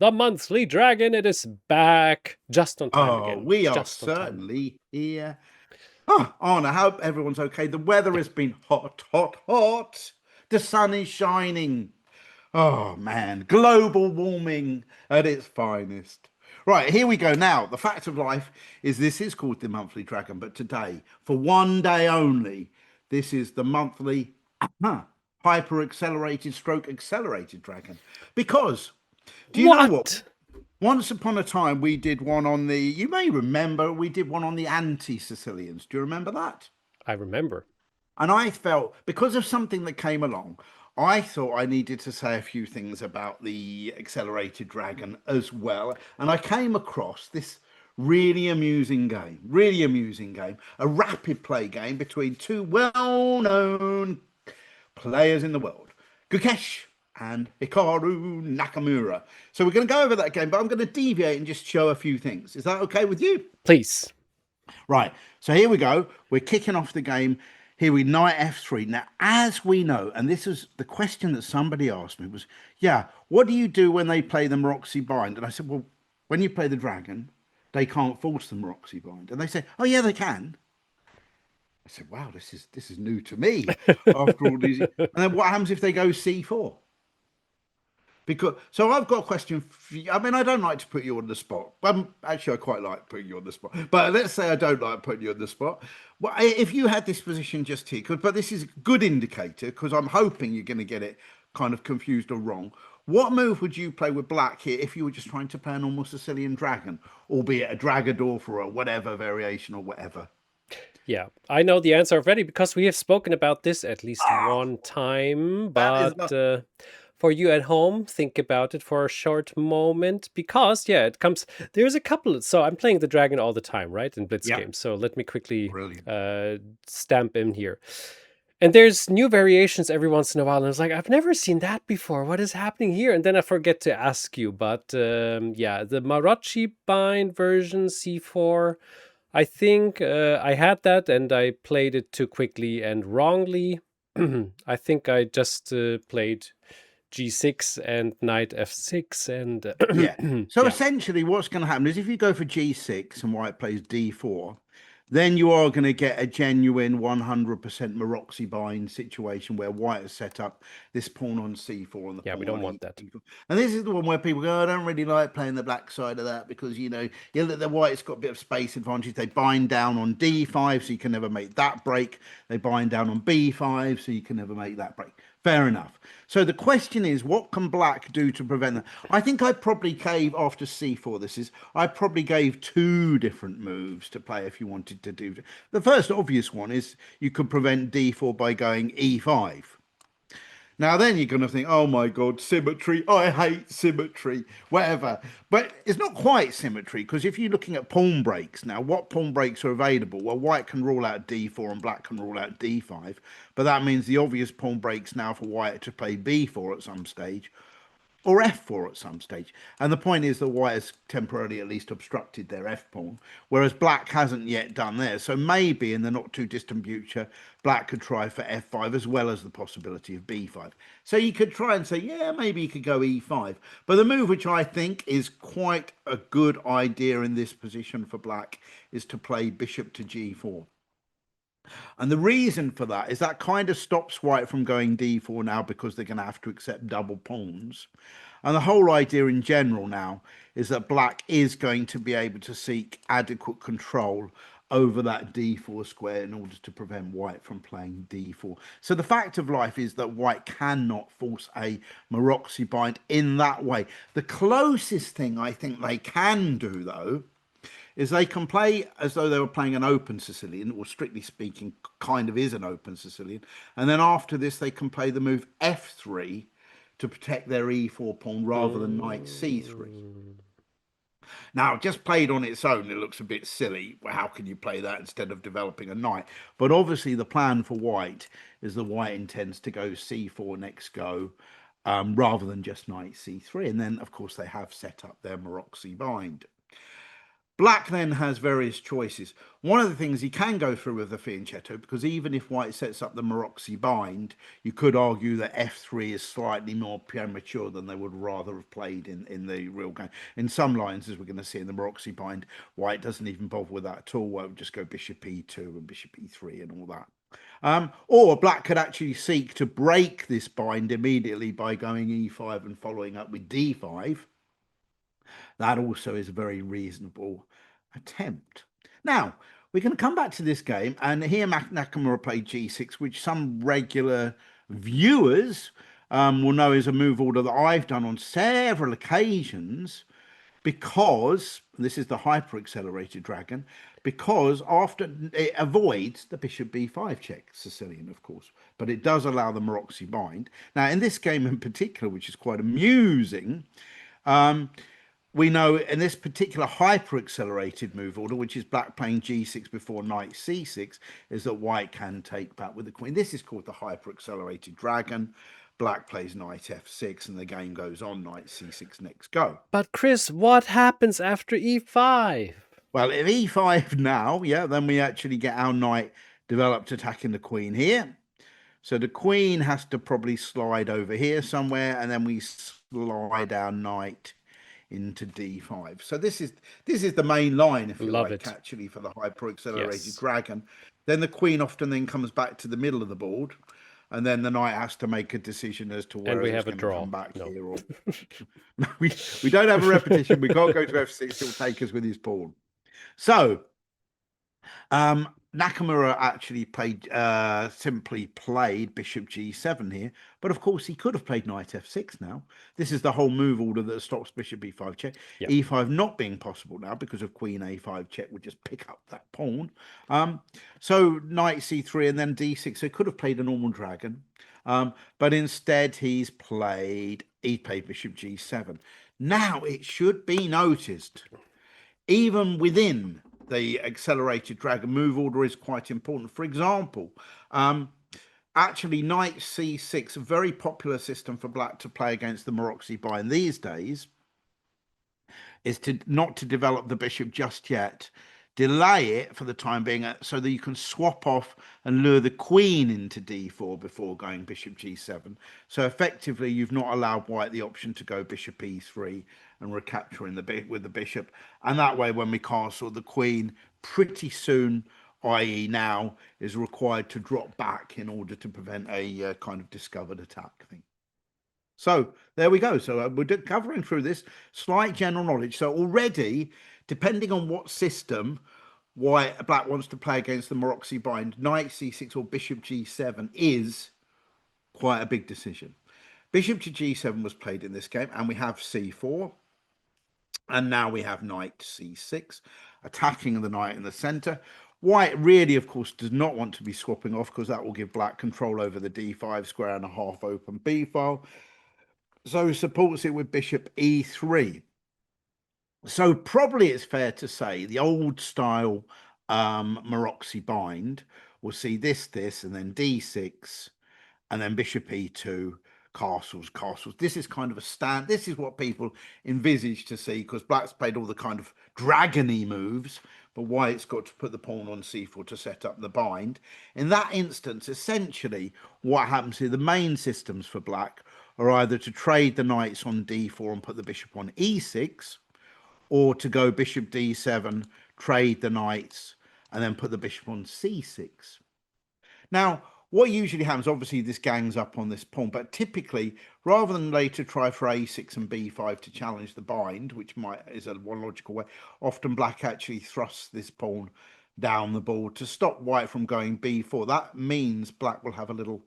The monthly dragon, it is back. Just on time Oh, again. we are Just on time. certainly here. Oh, and I hope everyone's okay. The weather has been hot, hot, hot. The sun is shining. Oh, man. Global warming at its finest. Right, here we go. Now, the fact of life is this is called the monthly dragon, but today, for one day only, this is the monthly hyper accelerated stroke accelerated dragon. Because, do you know what? What? Once upon a time, we did one on the, you may remember, we did one on the anti Sicilians. Do you remember that? I remember. And I felt, because of something that came along, I thought I needed to say a few things about the Accelerated Dragon as well. And I came across this really amusing game, a rapid play game between two well known players in the world, Gukesh and Hikaru Nakamura. So we're going to go over that game, but I'm going to deviate and just show a few things. Is that okay with you? Please. Right. So here we go. We're kicking off the game. Here we knight f3. Now, as we know, and this is the question that somebody asked me was, yeah, what do you do when they play the Maroczy Bind? And I said, well, when you play the dragon, they can't force the Maroczy Bind. And they said, oh yeah, they can. I said, wow, this is new to me after all these. And then what happens if they go c4? Because so I've got a question for you. I mean, I don't like to put you on the spot. Actually, I quite like putting you on the spot. But let's say I don't like putting you on the spot. Well, if you had this position just here, but this is a good indicator because I'm hoping you're going to get it kind of confused or wrong. What move would you play with black here if you were just trying to play a normal Sicilian dragon, albeit a Dragadorf or a whatever variation or whatever? Yeah, I know the answer already because we have spoken about this at least Ah, one time. that is But for you at home, think about it for a short moment because, yeah, it comes. There's a couple. So I'm playing the dragon all the time, right? In Blitz yeah, games. So let me quickly brilliant. stamp in here. And there's new variations every once in a while. And I was like, I've never seen that before. What is happening here? And then I forget to ask you. But yeah, the Maroczy Bind version C4. I think I had that and I played it too quickly and wrongly. I think I just played G6 and knight F6 and Yeah. So yeah, essentially, what's going to happen is if you go for G6 and white plays D4, then you are going to get a genuine 100% Maroczy bind situation where white has set up this pawn on C4 and the yeah, we pawn don't on want that. E4. And this is the one where people go, I don't really like playing the black side of that because, the white's got a bit of space advantage. They bind down on D5, so you can never make that break. They bind down on B5, so you can never make that break. Fair enough. So the question is, what can black do to prevent that? I think I probably gave after c4. I probably gave two different moves to play if you wanted to do. The first obvious one is you could prevent d4 by going e5. Now then you're going to think, oh my God, symmetry. I hate symmetry, whatever. But it's not quite symmetry because if you're looking at pawn breaks now, what pawn breaks are available? Well, white can rule out d4 and black can rule out d5. But that means the obvious pawn breaks now for white to play b4 at some stage or f4 at some stage. And the point is that white has temporarily at least obstructed their f pawn, whereas black hasn't yet done theirs. So maybe in the not too distant future, black could try for f5 as well as the possibility of b5. So you could try and say, yeah, maybe you could go e5. But the move which I think is quite a good idea in this position for black is to play bishop to g4. And the reason for that is that kind of stops white from going d4 now because they're going to have to accept double pawns. And the whole idea in general now is that black is going to be able to seek adequate control over that d4 square in order to prevent white from playing d4. So the fact of life is that white cannot force a Maroczy bind in that way. The closest thing I think they can do, though, is they can play as though they were playing an open Sicilian, or strictly speaking, kind of is an open Sicilian. And then after this, they can play the move f3 to protect their e4 pawn rather than knight c3. Mm, Now, just played on its own, it looks a bit silly. Well, how can you play that instead of developing a knight? But obviously, the plan for white is the white intends to go c4 next go. Rather than just knight c3. And then, of course, they have set up their Maroczy bind. Black then has various choices. One of the things he can go through with the fianchetto, because even if white sets up the Maroczy bind, you could argue that f3 is slightly more premature than they would rather have played in the real game. In some lines, as we're going to see in the Maroczy bind, white doesn't even bother with that at all. White would just go bishop e2 and bishop e3 and all that. Or black could actually seek to break this bind immediately by going e5 and following up with d5. That also is a very reasonable attempt. Now, we're going to come back to this game, and here Nakamura played g6, which some regular viewers will know is a move order that I've done on several occasions because this is the hyper accelerated dragon, because after it avoids the bishop b5 check, Sicilian, of course, but it does allow the Maroczy bind. Now, in this game in particular, which is quite amusing, we know in this particular hyper accelerated move order, which is black playing g6 before knight c6, is that white can take back with the queen. This is called the hyper accelerated dragon. Black plays knight f6 and the game goes on, knight c6 next go. But Chris, what happens after e5? Well, if e5 now, yeah, then we actually get our knight developed attacking the queen here. So the queen has to probably slide over here somewhere, and then we slide our knight into d5. So this is the main line, if you Love like, it. actually, for the hyper accelerated Yes. dragon. Then the queen often then comes back to the middle of the board, and then the knight has to make a decision as to And whether we it's have a going to draw. come back No. here or we don't have a repetition. We can't go to f6. He'll take us with his pawn. So Nakamura actually simply played bishop g7 here, but of course he could have played knight f6 now. This is the whole move order that stops bishop e5 check. Yeah. e5 not being possible now because of queen a5 check would just pick up that pawn. So knight c3 and then d6. So he could have played a normal dragon, but instead he played bishop g7. Now it should be noticed, even within the accelerated dragon, move order is quite important. For example, actually knight c6, a very popular system for black to play against the Maroczy bind these days, is to not to develop the bishop just yet, delay it for the time being so that you can swap off and lure the queen into d4 before going bishop g7. So effectively you've not allowed white the option to go bishop e3 and recapturing with the bishop, and that way when we castle, the queen pretty soon, i.e. now, is required to drop back in order to prevent a kind of discovered attack thing. So there we go. So we're covering through this slight general knowledge. So already, depending on what system black wants to play against the Maroczy bind, knight c6 or bishop g7 is quite a big decision. Bishop to g7 was played in this game, and we have c4. And now we have knight c6, attacking the knight in the center. White really, of course, does not want to be swapping off because that will give black control over the d5 square and a half open b file. So he supports it with bishop e3. So probably it's fair to say the old style Maroczy bind will see this, and then d6, and then bishop e2, castles. This is kind of a stand. This is what people envisage to see, because black's played all the kind of dragony moves, but white's got to put the pawn on c4 to set up the bind. In that instance, essentially what happens here, the main systems for black are either to trade the knights on d4 and put the bishop on e6, or to go bishop d7, trade the knights, and then put the bishop on c6. Now, what usually happens, obviously this gangs up on this pawn, but typically, rather than later try for a6 and b5 to challenge the bind, which is one logical way, often black actually thrusts this pawn down the board to stop white from going b4. That means black will have a little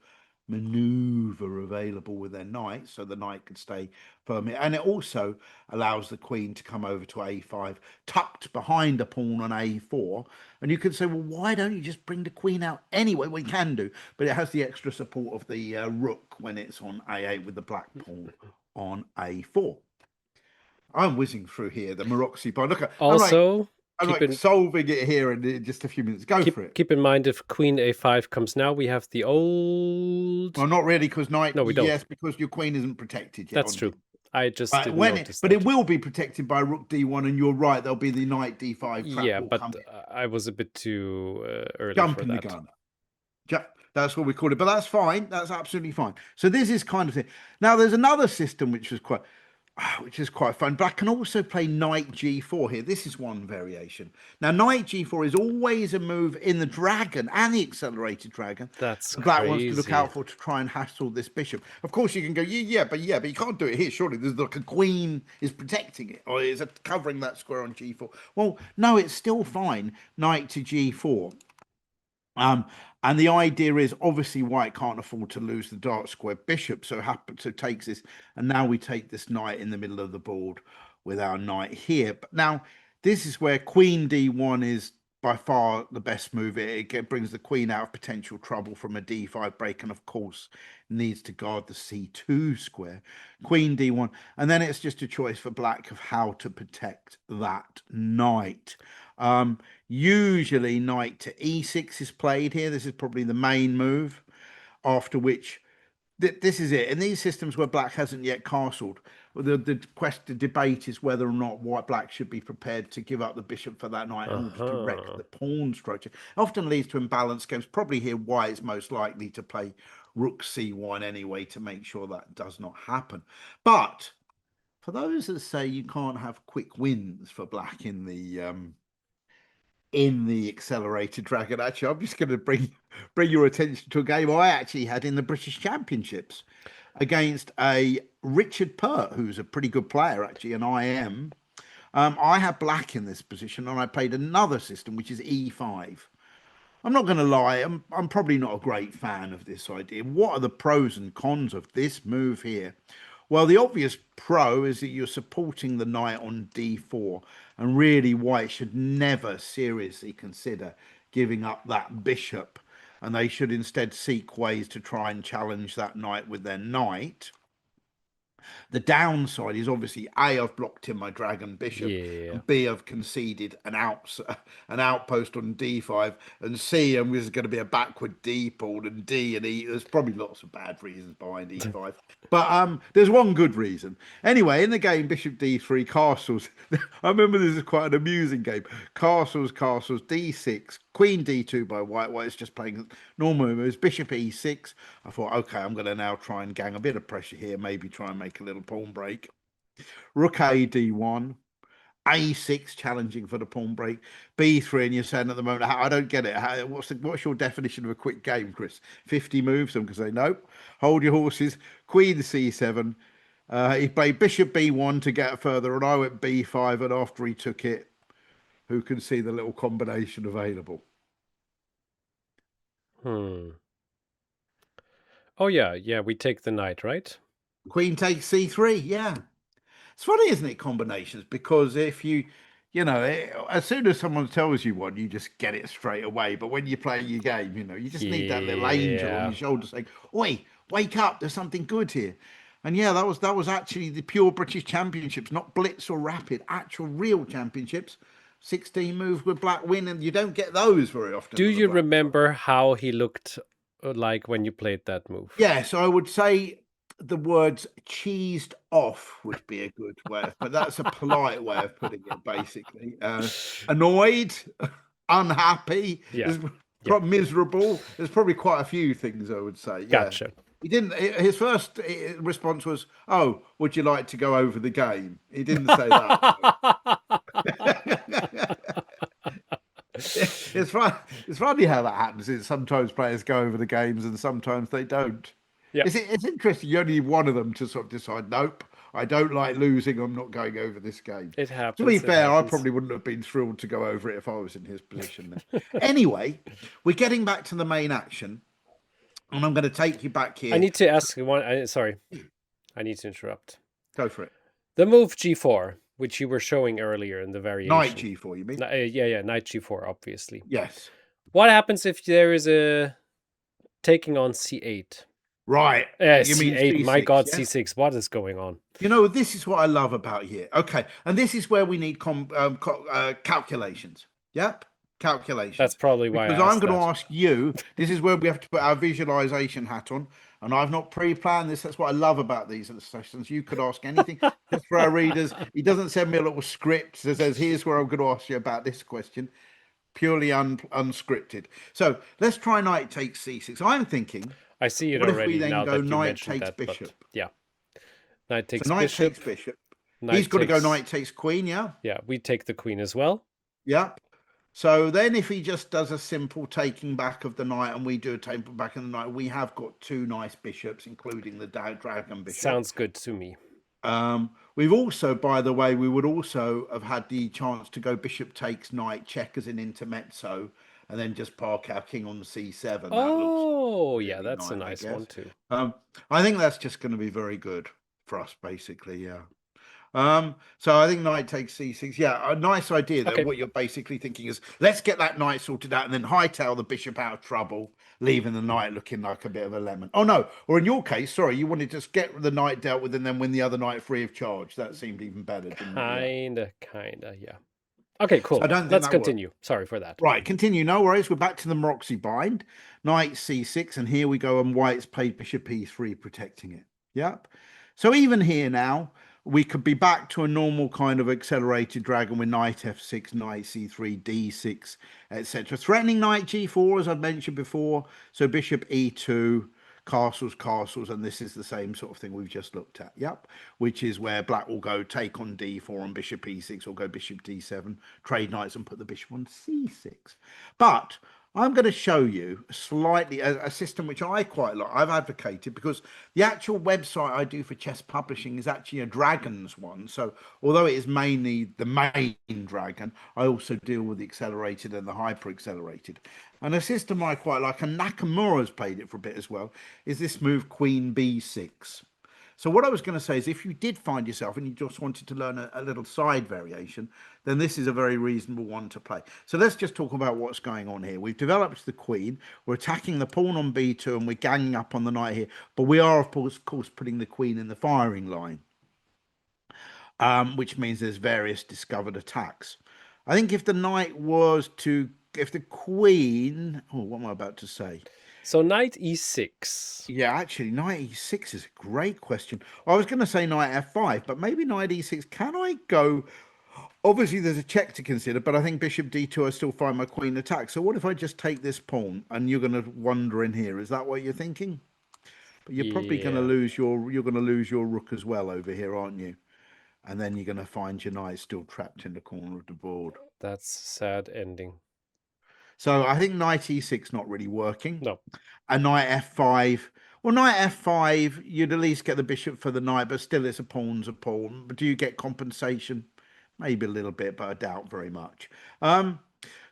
maneuver available with their knight, so the knight can stay firm here. And it also allows the queen to come over to a5, tucked behind a pawn on a4. And you could say, well, why don't you just bring the queen out anyway? We can do, but it has the extra support of the rook when it's on a8 with the black pawn on a4. I'm whizzing through here, the Maroczy bind. Look, Also, I'm like solving it here in just a few minutes. Go for it. Keep in mind, if queen a5 comes now, we have the old... Well, not really, because knight... No, we don't. Yes, because your queen isn't protected yet. That's true. I just Right, didn't notice but it that. will be protected by rook d1, and you're right. There'll be the knight d5 trap Yeah, will but come in. I was a bit too early for Jumping the that. gun. That's what we call it, but that's fine. That's absolutely fine. So this is kind of thing. Now there's another system which is quite fun. But I can also play knight g4 here. This is one variation. Now knight g4 is always a move in the dragon and the accelerated dragon. That's The black wants to look crazy. out for to try and hassle this bishop. Of course, you can go, but you can't do it here. Surely there's like a queen is protecting it, or is it covering that square on g4? Well, no, it's still fine. Knight to g4. Um, and the idea is obviously white can't afford to lose the dark square bishop, so takes this, and now we take this knight in the middle of the board with our knight here. But now this is where queen d1 is by far the best move. It brings the queen out of potential trouble from a d5 break, and of course needs to guard the c2 square. Queen d1, and then it's just a choice for black of how to protect that knight. Usually knight to e6 is played here. This is probably the main move, after which this is it. In these systems where black hasn't yet castled, the debate is whether or not black should be prepared to give up the bishop for that knight in order to wreck Uh-huh. the pawn structure. It often leads to imbalanced games. Probably here white is most likely to play rook c1 anyway to make sure that does not happen. But for those that say you can't have quick wins for black in the accelerated dragon, actually I'm just going to bring your attention to a game I actually had in the British Championships against a Richard Pert, who's a pretty good player actually, and I am. I had black in this position, and I played another system which is e5. I'm not going to lie, I'm probably not a great fan of this idea. What are the pros and cons of this move here? Well, the obvious pro is that you're supporting the knight on d4, and really white should never seriously consider giving up that bishop, and they should instead seek ways to try and challenge that knight with their knight. The downside is obviously A, I've blocked in my dragon bishop, Yeah. and B, I've conceded an outpost on D5, and C, I'm just going to be a backward D pawn, and D and E. There's probably lots of bad reasons behind E5, but there's one good reason. Anyway, in the game Bishop D3 castles, I remember this is quite an amusing game. Castles, D6, Queen D2 by white. White's just playing normal moves. Bishop E6. I thought, okay, I'm going to now try and gang a bit of pressure here, maybe try and make a little pawn break. Rook A D1, A6 challenging for the pawn break, B3, and you're saying at the moment, I don't get it. What's your definition of a quick game, Chris? 50 moves? I'm going to say, nope. Hold your horses. Queen C7. He played Bishop B1 to get further, and I went B5, and after he took it, who can see the little combination available? Hmm. Oh yeah, we take the knight, right? Queen takes C3, yeah. It's funny, isn't it, combinations? Because if as soon as someone tells you one, you just get it straight away. But when you're playing your game, you just need that little angel on Yeah. your shoulder saying, "Oi, wake up! There's something good here." And yeah, that was actually the pure British Championships, not Blitz or Rapid, actual real championships. 16 moves with black win, and you don't get those very often Do on the you black side. remember how he looked like when you played that move? Yeah, so I would say the words cheesed off would be a good way but that's a polite way of putting it, basically. Annoyed, unhappy, Yeah. Yeah. miserable. There's probably quite a few things I would say. Yeah. Gotcha. He didn't, his first response was, "Oh, would you like to go over the game?" He didn't say that. It's fun. It's funny how that happens. Sometimes players go over the games and sometimes they don't. Yeah, It's interesting. You only need one of them to sort of decide, nope, I don't like losing. I'm not going over this game. it To be happens. It fair, I happens. probably wouldn't have been thrilled to go over it if I was in his position then. Anyway, we're getting back to the main action, and I'm going to take you back I here. need to ask one. Sorry, I need to interrupt. Go for it. The move g4, which you were showing earlier in the Knight variation. G4, you mean? Yeah, knight g4, obviously. Yes. What happens if there is a taking on c8? Right. You mean C8. My C6, God, yes? c6. What is going on? This is what I love about here. Okay, and this is where we need calculations. Yep, calculations. That's probably why I Because I'm asked going to that. ask you. This is where we have to put our visualization hat on, And I've not pre-planned this. That's what I love about these sessions. You could ask anything just for our readers. He doesn't send me a little script that says, here's where I'm going to ask you about this question. Purely unscripted. So let's try knight takes c6. I'm thinking, I see it what if we already then now go that you knight mentioned takes that, but bishop? yeah. Knight So takes knight bishop. takes bishop. He's Knight got to go takes... knight takes queen, yeah? Yeah, we take the queen as well. Yep. So then if he just does a simple taking back of the knight and we do a taking back of the knight, we have got two nice bishops, including the dragon bishop. Sounds good to me. We've also, by the way, we would also have had the chance to go bishop takes knight, check as an intermezzo, and then just park our king on c7. That looks Oh, yeah, really that's a nice, nice I one guess. too. I think that's just going to be very good for us, basically, yeah. So I think knight takes c6. Yeah, a nice idea there. Okay. What you're basically thinking is, let's get that knight sorted out and then hightail the bishop out of trouble, leaving the knight looking like a bit of a lemon. Oh no, or in your case, sorry, you wanted to just get the knight dealt with and then win the other knight free of charge. That seemed even better, didn't it? Kinda, yeah. Okay, So I cool. don't think Let's that worked. continue. Sorry for that. Right, continue. No worries. We're back to the Maroczy Bind. Knight c6, and here we go. And white's played bishop e3, protecting it. Yep. So even here now, we could be back to a normal kind of accelerated dragon with knight f6, knight c3, d6, etc. Threatening knight g4, as I've mentioned before. So bishop e2, castles, and this is the same sort of thing we've just looked at. Yep. Which is where black will go take on d4 on bishop e6 or go bishop d7, trade knights and put the bishop on c6. But I'm going to show you slightly a system which I quite like. I've advocated because the actual website I do for chess publishing is actually a dragons one. So although it is mainly the main dragon, I also deal with the accelerated and the hyper accelerated. And a system I quite like, and Nakamura's played it for a bit as well, is this move Queen b6. So what I was going to say is if you did find yourself and you just wanted to learn a little side variation, then this is a very reasonable one to play. So let's just talk about what's going on here. We've developed the queen. We're attacking the pawn on b2 and we're ganging up on the knight here. But we are, of course, putting the queen in the firing line, which means there's various discovered attacks. I think if the knight was to, if the queen, oh, what am I about to say? So knight e6. Yeah, actually, knight e6 is a great question. I was going to say knight f5, but maybe knight e6. Can I go? Obviously, there's a check to consider, but I think bishop d2, I still find my queen attack. So what if I just take this pawn and you're going to wander in here? Is that what you're thinking? But you're probably going to Yeah, lose your rook as well over here, aren't you? And then you're going to find your knight still trapped in the corner of the board. that's a sad ending. So I think knight e6 not really working. No. A knight f5. Well, knight f5, you'd at least get the bishop for the knight, but still it's a pawn's a pawn. But do you get compensation? Maybe a little bit, but I doubt very much.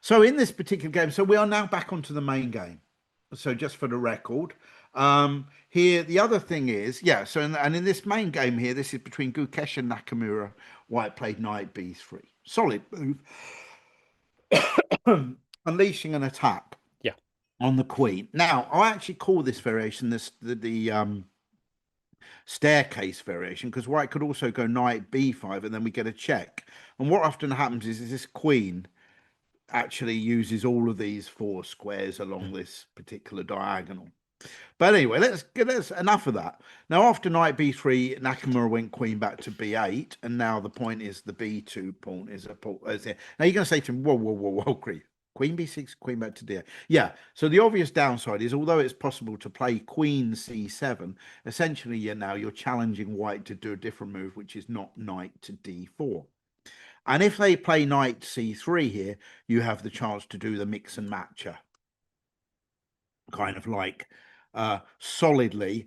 So in this particular game, so we are now back onto the main game. So just for the record, here the other thing is, yeah. So in this main game here, this is between Gukesh and Nakamura. White played knight b3, solid move, unleashing an attack. Yeah. On the queen. Now, I actually call this variation the staircase variation because white could also go knight b5 and then we get a check. And what often happens is this queen actually uses all of these four squares along this particular diagonal. But anyway, let's enough of that. Now, after knight b3, Nakamura went queen back to b8, and now the point is the b2 pawn is a pawn. Now you're going to say to him, whoa, Queen b6, queen back to d8. Yeah, so the obvious downside is, although it's possible to play queen c7, essentially you're challenging white to do a different move, which is not knight to d4. And if they play knight c3 here, you have the chance to do the mix and matcher. Kind of like solidly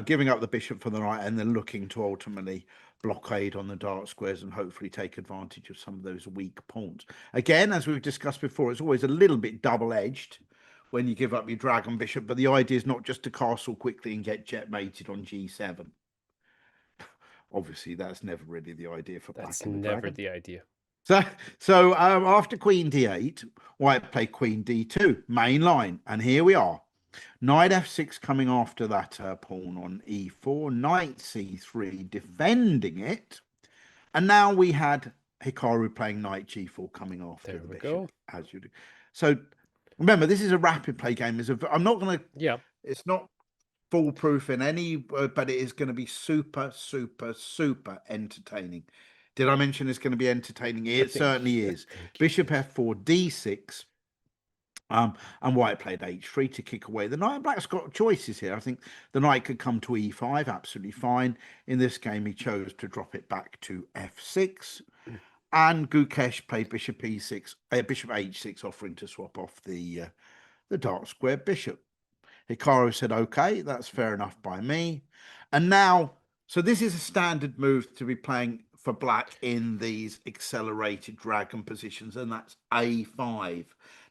giving up the bishop for the knight and then looking to ultimately blockade on the dark squares and hopefully take advantage of some of those weak pawns. Again, as we've discussed before, it's always a little bit double-edged when you give up your dragon bishop, but the idea is not just to castle quickly and get checkmated on g7. Obviously, that's never really the idea for black That's and the never dragon. the idea. So after queen d8, white played queen d2, main line, and here we are. Knight f6 coming after that pawn on e4, knight c3 defending it, and now we had Hikaru playing knight g4 coming after There the we bishop, go. as you do. So remember, this is a rapid play game. I'm not going to. Yeah. It's not foolproof in any, but it is going to be super, super, super entertaining. Did I mention it's going to be entertaining? I It think certainly I is. think you Bishop did. f4, d6. And white played h3 to kick away the knight. Black's got choices here. I think the knight could come to e5, absolutely fine. In this game, he chose to drop it back to f6. And Gukesh played bishop e6, bishop h6, offering to swap off the dark square bishop. Hikaru said, okay, that's fair enough by me. And now, so this is a standard move to be playing for black in these accelerated dragon positions, and that's a5.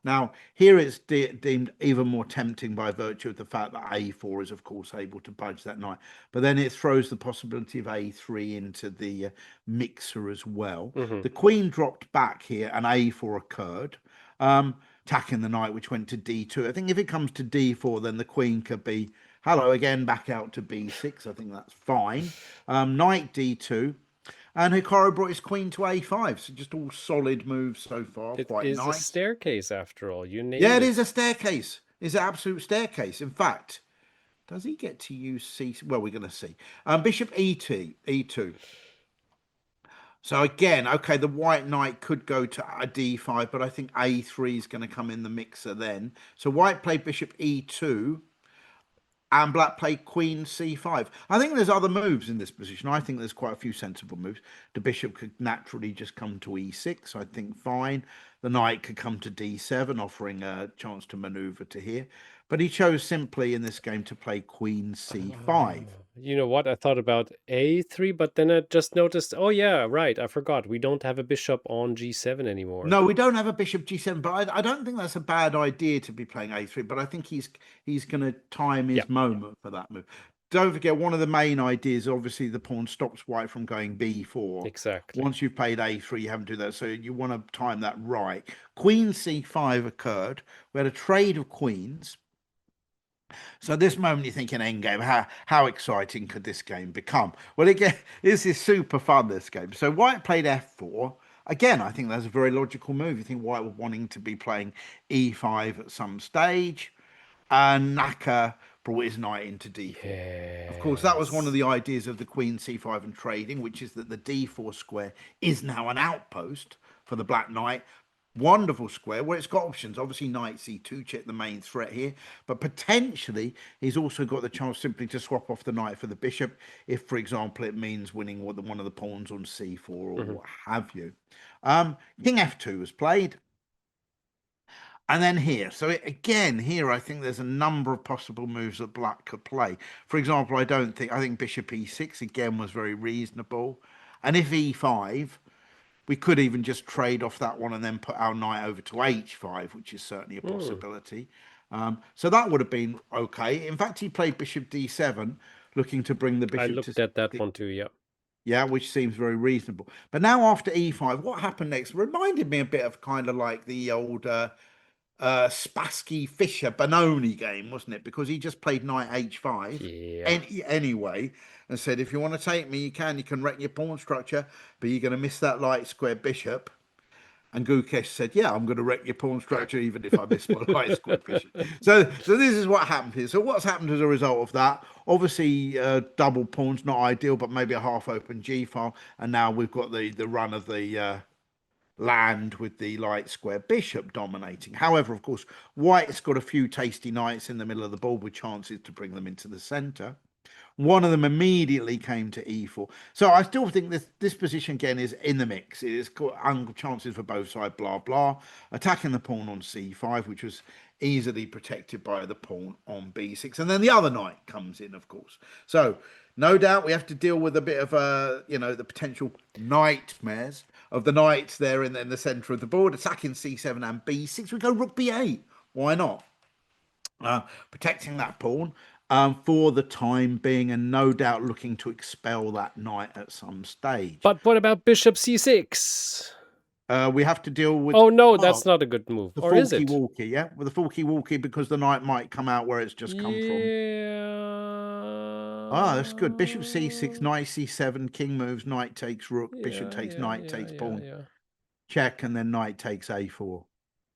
Now, here it's deemed even more tempting by virtue of the fact that a4 is, of course, able to budge that knight. But then it throws the possibility of a3 into the mixer as well. Mm-hmm. The queen dropped back here, and a4 occurred. Attacking the knight, which went to d2. I think if it comes to d4, then the queen could be, hello again, back out to b6. I think that's fine. Knight d2. And Hikaru brought his queen to a5. So just all solid moves so far. It Quite is a nice. staircase after all. You Yeah, named it is a it. staircase. It's an absolute staircase. In fact, does he get to use c? Well, we're going to see. Bishop e2. So again, okay, the white knight could go to a d5, but I think a3 is going to come in the mixer then. So white played bishop e2 and black played queen c5. I think there's other moves in this position. I think there's quite a few sensible moves. The bishop could naturally just come to e6. I think fine. The knight could come to d7, offering a chance to maneuver to here. But he chose simply in this game to play queen c5. You know what? I thought about a3, but then I just noticed, oh yeah, right, I forgot. We don't have a bishop on g7 anymore. No, we don't have a bishop g7, but I don't think that's a bad idea to be playing a3. But I think he's going to time Yeah, his moment for that move. Don't forget, one of the main ideas, obviously, the pawn stops white from going b4. exactly. Once you've played a3, you haven't do that, so you want to time that right. Queen c5 occurred. We had a trade of queens. So at this moment, you're thinking, Endgame, how exciting could this game become? Well, this is super fun, this game. So white played f4. Again, I think that's a very logical move. You think white were wanting to be playing e5 at some stage. And Naka brought his knight into d4. Of course, that was one of Yes. the ideas of the queen c5 and trading, which is that the d4 square is now an outpost for the black knight. Wonderful square where it's got options. Obviously, knight c2, check the main threat here, but potentially he's also got the chance simply to swap off the knight for the bishop if, for example, it means winning one of the pawns on c4 or Mm-hmm. what have you. King f2 was played. And then here, so again, here I think there's a number of possible moves that black could play. For example, I think bishop e6 again was very reasonable. And if e5, we could even just trade off that one and then put our knight over to h5, which is certainly a Mm. possibility. So that would have been okay. In fact, he played bishop d7, looking to bring the I bishop to looked at that one too, yeah. yeah, which seems very reasonable. But now after e5, what happened next reminded me a bit of kind of like the old Spassky Fischer Benoni game, wasn't it? Because he just played knight h5 Yeah. anyway and said, if you want to take me, you can wreck your pawn structure, but you're going to miss that light square bishop. And Gukesh said, yeah, I'm going to wreck your pawn structure even if I miss my light square bishop. So this is what happened here. So what's happened as a result of that? Obviously, double pawns, not ideal, but maybe a half open G file. And now we've got the run of the land with the light square bishop dominating. However, of course, white's got a few tasty knights in the middle of the board with chances to bring them into the center. One of them immediately came to e4. So I still think this position again is in the mix. It is chances for both sides, blah, blah. Attacking the pawn on c5, which was easily protected by the pawn on b6. And then the other knight comes in, of course. So no doubt we have to deal with a bit of, the potential nightmares of the knights there in the center of the board. Attacking c7 and b6. We go rook b8. Why not? Protecting that pawn for the time being, and no doubt looking to expel that knight at some stage. But what about bishop c6? We have to deal with Oh no, that's not a good move. the Or is forky it? walkie, yeah, with the forky walkie because the knight might come out where it's just come from. Ah, that's good. Bishop c6, Yeah. knight c7, king moves, knight takes rook, bishop Yeah, takes yeah, knight yeah, takes yeah, pawn, yeah. check, and then knight takes a4.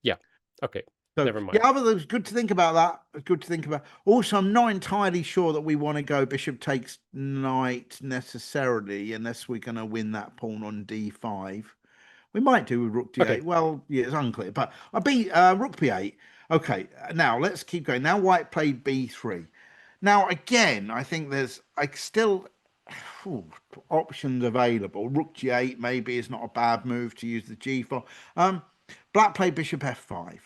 Yeah. Okay. So Never mind. yeah, other than it's good to think about that. It's good to think about. Also, I'm not entirely sure that we want to go bishop takes knight necessarily, unless we're going to win that pawn on d5. We might do with rook d8. Okay. Well, yeah, it's unclear. But I beat rook b8. Okay, now let's keep going. Now white played b3. Now again, I think there's like still options available. Rook g8 maybe is not a bad move to use the g4. Black played bishop f5.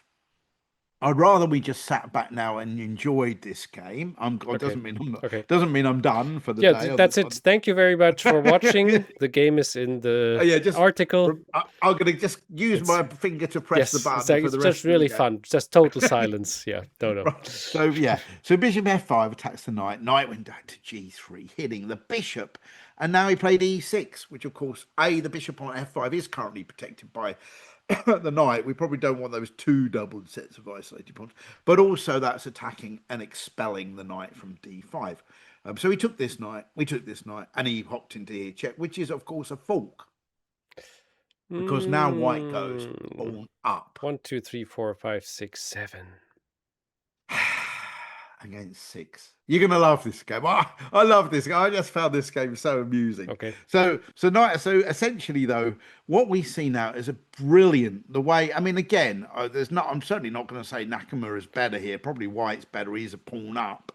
I'd rather we just sat back now and enjoyed this game. Okay. Doesn't mean I'm not, Okay. doesn't mean I'm done for the Yeah, day. that's it. Thank you very much for watching. The game is in the Yeah, just article. I'm gonna just use It's my finger to press the yes, button for it's the just rest of the really game. fun. Just total silence. Yeah, no. Right. So yeah, so bishop f5 attacks the knight. Knight went down to g3, hitting the bishop, and now he played e6, which of course, the bishop on f5 is currently protected by the knight. We probably don't want those two doubled sets of isolated pawns, but also that's attacking and expelling the knight from d5. So he took this knight, we took this knight, and he hopped into here check, which is of course a fork because now white goes pawn up. 1, 2, 3, 4, 5, 6, 7. Against 6. You're gonna love this game. I love this game. I just found this game so amusing. Okay. So essentially though, what we see now is a brilliant the way. I mean, again, I'm certainly not going to say Nakamura is better here. Probably White's better. He's a pawn up.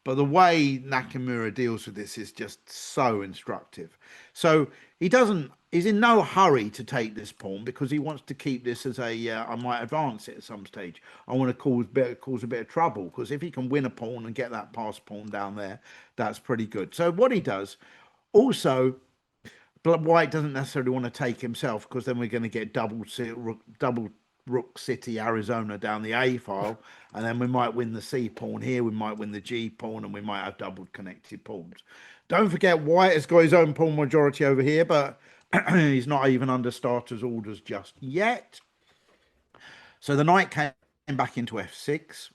But the way Nakamura deals with this is just so instructive. So he's in no hurry to take this pawn because he wants to keep this as I might advance it at some stage. I want to cause a bit of trouble because if he can win a pawn and get that passed pawn down there, that's pretty good. So what he does, also, White doesn't necessarily want to take himself because then we're going to get double Rook City, Arizona down the A file, and then we might win the C pawn here, we might win the G pawn, and we might have doubled connected pawns. Don't forget, White has got his own pawn majority over here, but he's not even under starter's orders just yet. So the knight came back into F6,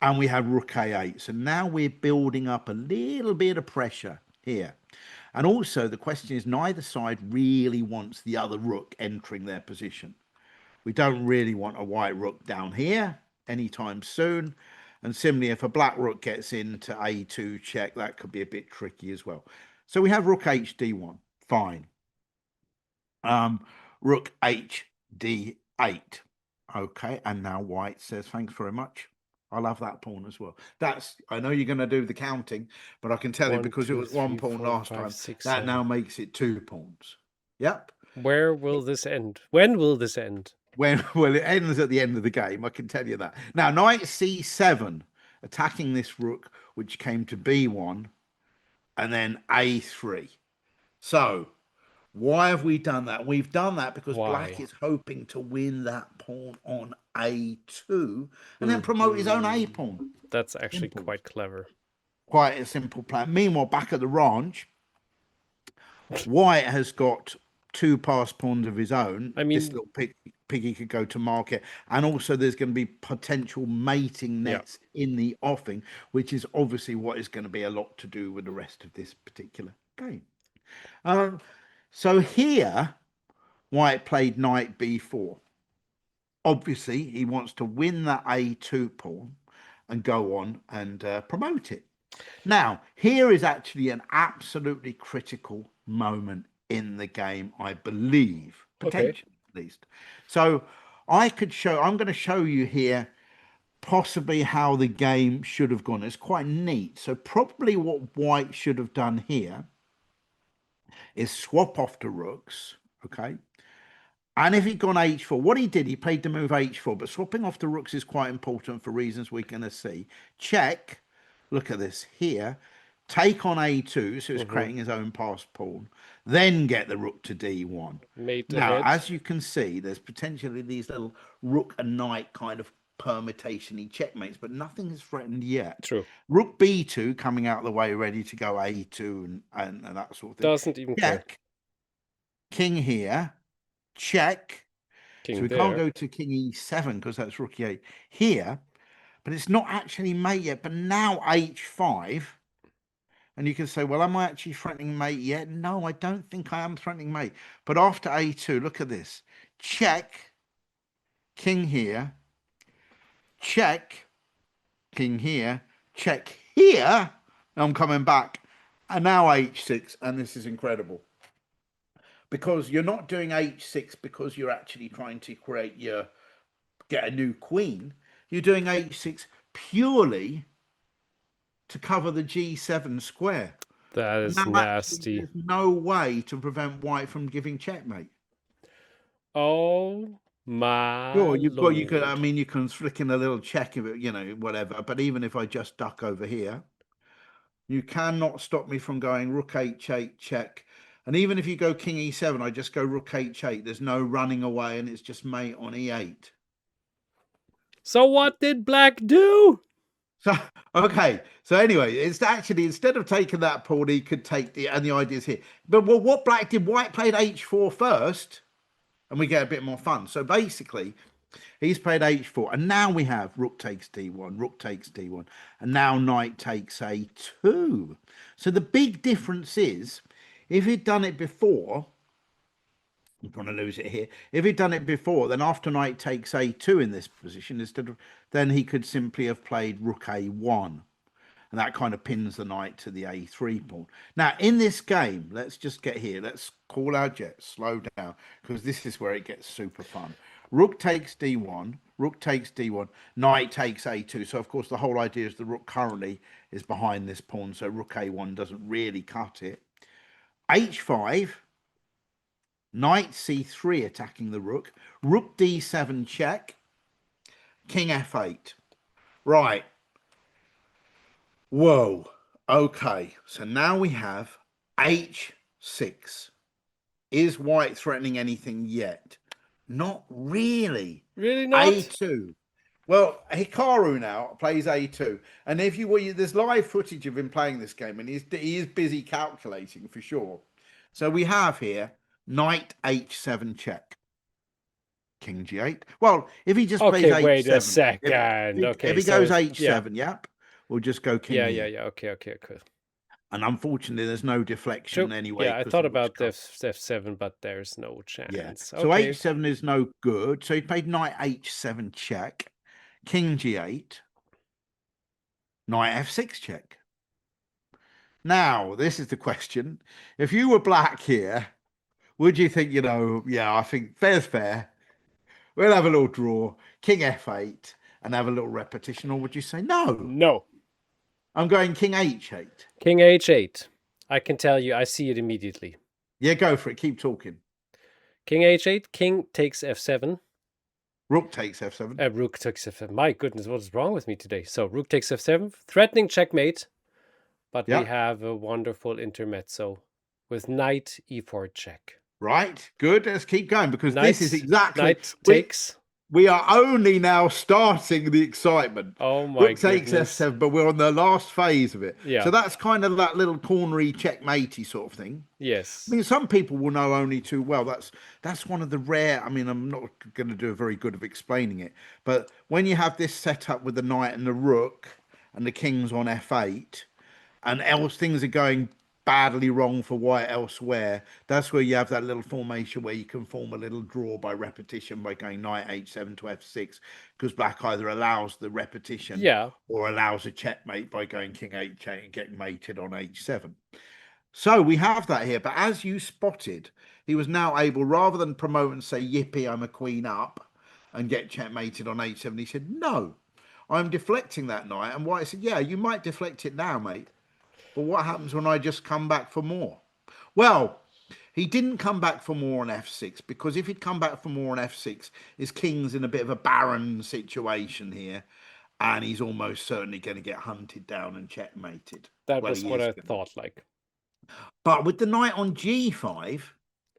and we have Rook A8. So now we're building up a little bit of pressure here. And also, the question is, neither side really wants the other rook entering their position. We don't really want a white rook down here anytime soon. And similarly, if a black rook gets into A2 check, that could be a bit tricky as well. So we have rook HD1. Fine. Rook HD8. Okay. And now white says, thanks very much. I'll have that pawn as well. I know you're going to do the counting, but I can tell you because it was one pawn last time, that now makes it 2 pawns. Yep. Where will this end? When will this end? Well, it ends at the end of the game. I can tell you that. Now, knight c7, attacking this rook, which came to b1, and then a3. So, why have we done that? We've done that because black is hoping to win that pawn on a2 and then promote his own a pawn. That's actually quite clever. Quite a simple plan. Meanwhile, back at the ranch, White has got 2 passed pawns of his own. I mean, this little piggy could go to market, and also there's going to be potential mating nets in the offing, which is obviously what is going to be a lot to do with the rest of this particular game. So here, White played knight b4. Obviously, he wants to win that a2 pawn and go on and promote it. Now, here is actually an absolutely critical moment in the game, I believe, potentially at least. So I'm going to show you here possibly how the game should have gone. It's quite neat. So probably what White should have done here is swap off the rooks, okay? And if he'd gone h4, what he did, he played the move h4, but swapping off the rooks is quite important for reasons we're going to see. Check, look at this here, take on a2, so he's creating his own passed pawn, then get the rook to d1. Now, as you can see, there's potentially these little rook and knight kind of permutation-y checkmates, but nothing is threatened yet. True. Rook b2 coming out of the way, ready to go a2 and that sort of thing. Doesn't even care. King here. Check. King so we can't go to king e7 because that's rook e8 here, but it's not actually mate yet. But now h5, and you can say, well, am I actually threatening mate yet? No, I don't think I am threatening mate. But after a2, look at this. Check. King here. check, king here, check here. I'm coming back. And now h6, and this is incredible. Because you're not doing h6 because you're actually trying to get a new queen. You're doing h6 purely to cover the g7 square. That And is now actually nasty. there's no way to prevent white from giving checkmate. Oh my Sure, you could, I lord. mean, you can flick in a little check of it, whatever. But even if I just duck over here, you cannot stop me from going rook h8 check. And even if you go king e7, I just go rook h8. There's no running away, and it's just mate on e8. So what did black do? So okay, so anyway, it's actually instead of taking that pawn, he could take the ideas here. But well, what black did? White played h4 first, and we get a bit more fun. So basically, he's played h4, and now we have rook takes d1, rook takes d1, and now knight takes a2. So the big difference is, if he'd done it before, I'm going to lose it here. If he'd done it before, then after knight takes a2 in this position, then he could simply have played rook a1. And that kind of pins the knight to the a3 pawn. Now, in this game, let's just get here. Let's call our jets, slow down, because this is where it gets super fun. Rook takes d1, rook takes d1, knight takes a2. So, of course, the whole idea is the rook currently is behind this pawn, so rook a1 doesn't really cut it. h5, knight c3 attacking the rook, rook d7 check, king f8. Right. Whoa. Okay. So now we have h6. Is white threatening anything yet? Not really. Really not? a2. Well, Hikaru now plays a2, and if there's live footage of him playing this game, and he is busy calculating for sure. So we have here knight h7 check, king g8. Well, if he just plays Okay, wait a h7, second. Okay, if he so goes yeah. h7, yep, we'll just go king Yeah, e. Okay, cool. And unfortunately, there's no deflection True. anyway Yeah, I because the thought rook's about the come. f7, but there's no Yeah. chance. So Okay. h7 is no good. So he played knight h7 check, king g8, knight f6 check. Now, this is the question. If you were black here, would you think, yeah, I think fair's fair. We'll have a little draw, king f8, and have a little repetition? Or would you say, no, No. I'm going king h8? King h8. I can tell you, I see it immediately. Yeah, go for it. Keep talking. King h8, king takes f7. Rook takes f7. Rook takes f7. My goodness, what is wrong with me today? So rook takes f7, threatening checkmate, but we Yeah. have a wonderful intermezzo with knight e4 check. Right. Good. Let's keep going because Knight, this is exactly knight takes. we are only now starting the excitement. Oh my Rook takes goodness. f7, but we're on the last phase of it. Yeah. So that's kind of that little cornery checkmatey sort of thing. Yes. I mean, some people will know only too well. That's one of the rare. I mean, I'm not going to do a very good of explaining it, but when you have this set up with the knight and the rook and the king's on f8, and else things are going badly wrong for white elsewhere, that's where you have that little formation where you can form a little draw by repetition by going knight h7 to f6, because black either allows the repetition or allows a checkmate by going king h8 and getting mated on h7. So we have that here, but as you spotted, he was now able, rather than promote and say, yippee, I'm a queen up, and get checkmated on h7, he said, no, I'm deflecting that knight. And white said, yeah, you might deflect it now, mate, but what happens when I just come back for more? Well, he didn't come back for more on f6, because if he'd come back for more on f6, his king's in a bit of a barren situation here, and he's almost certainly going to get hunted down and checkmated. That was what I thought, like. But with the knight on g5,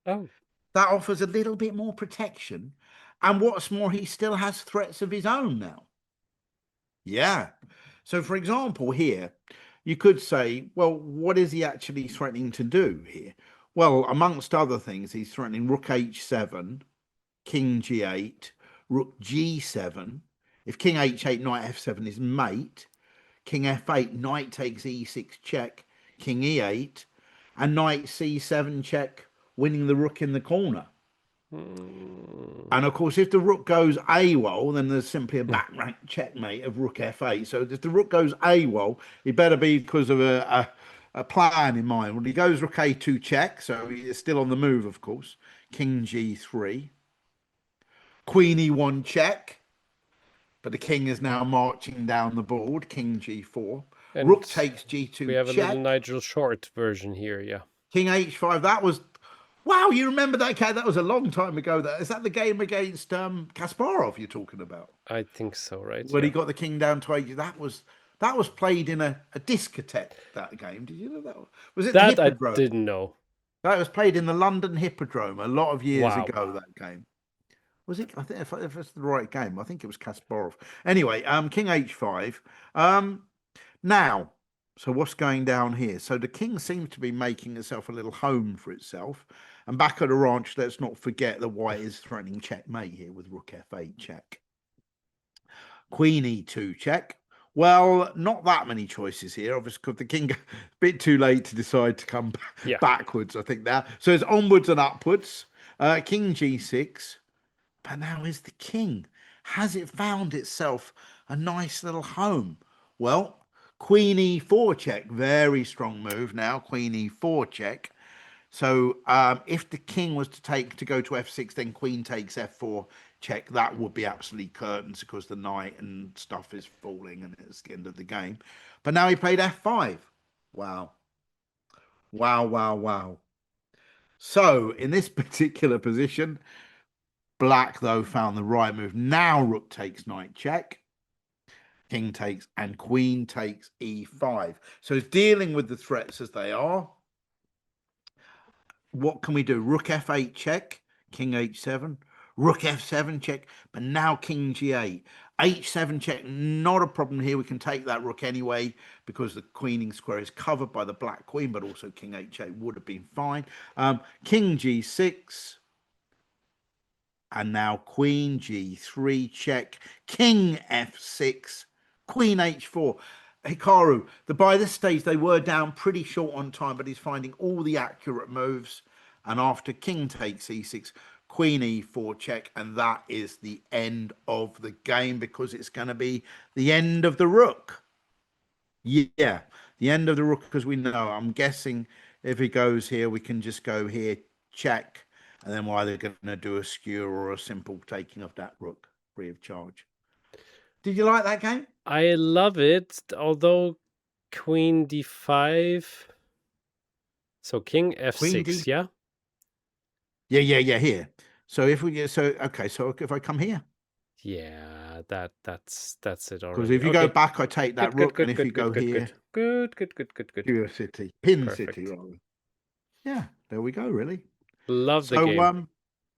that offers a little bit more protection. And what's more, he still has threats of his own now. Yeah. So, for example, here, you could say, well, what is he actually threatening to do here? Well, amongst other things, he's threatening rook h7, king g8, rook g7. If king h8, knight f7 is mate, king f8, knight takes e6 check, king e8, and knight c7 check, winning the rook in the corner. And of course, if the rook goes AWOL, then there's simply a back rank checkmate of rook f8. So if the rook goes AWOL, it better be because of a plan in mind. When he goes rook a2 check, so he's still on the move, of course. King g3, queen e1 check, but the king is now marching down the board. King g4, And rook takes we g2 have a little check, Nigel Short version here, yeah. king h5. That was wow. You remember that, Kat? That was a long time ago. Is that the game against Kasparov you're talking about? I think so, right? When Yeah. he got the king down to 80, that was played in a discotheque. That game, did you know that? Was it the That I Hippodrome? didn't know. That was played in the London Hippodrome a lot of years Wow. ago. That game was it? I think if it's the right game, I think it was Kasparov. Anyway, king h5. Now, so what's going down here? So the king seems to be making itself a little home for itself. And back at the ranch, let's not forget that white is threatening checkmate here with rook f8 check. Queen e2 check. Well, not that many choices here, obviously, because the king a bit too late to decide to come backwards, I think now. So it's onwards and upwards. King g6. But now is the king. Has it found itself a nice little home? Well, queen e4 check. Very strong move now. Queen e4 check. So if the king was to go to f6, then queen takes f4 check. That would be absolutely curtains because the knight and stuff is falling and it's the end of the game. But now he played f5. Wow. Wow, wow, wow. So in this particular position, black, though, found the right move. Now rook takes knight check. King takes and queen takes e5. So it's dealing with the threats as they are. What can we do? Rook f8 check, king h7, rook f7 check, but now king g8, h7 check. Not a problem here. We can take that rook anyway because the queening square is covered by the black queen, but also king h8 would have been fine. King g6, and now queen g3 check, king f6, queen h4. Hikaru, by this stage, they were down pretty short on time, but he's finding all the accurate moves. And after king takes e6, queen e4 check, and that is the end of the game because it's going to be the end of the rook. Yeah, the end of the rook, as we know. I'm guessing if he goes here, we can just go here, check, and then we're either going to do a skewer or a simple taking of that rook free of charge. Did you like that game? I love it, although queen d5. So king f6, yeah? Yeah, here. So if we get okay, so if I come here. Yeah, that's it already. Because if you go back, I take that rook, and if you go here, good. Pure City, Pin Perfect. City, rather. Yeah, there we go. Really love the game.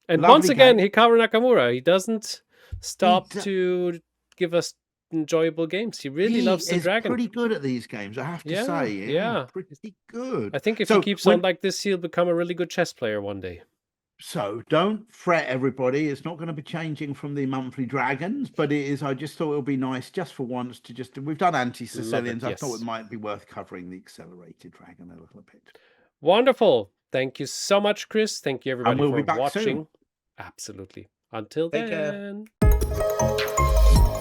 And lovely once again, game. Hikaru Nakamura, he doesn't stop to give us enjoyable games. He really loves the dragon. Pretty good at these games, I have to say. Yeah, pretty good. I think if he keeps on like this, he'll become a really good chess player one day. So don't fret, everybody. It's not going to be changing from the monthly dragons, but it is. I just thought it would be nice just for once to we've done anti-Sicilians. I thought it might be worth covering the accelerated dragon a little bit. Wonderful. Thank you so much, Chris. Thank you, everybody, and we'll for be back watching. Soon. Absolutely. Until Take then. care.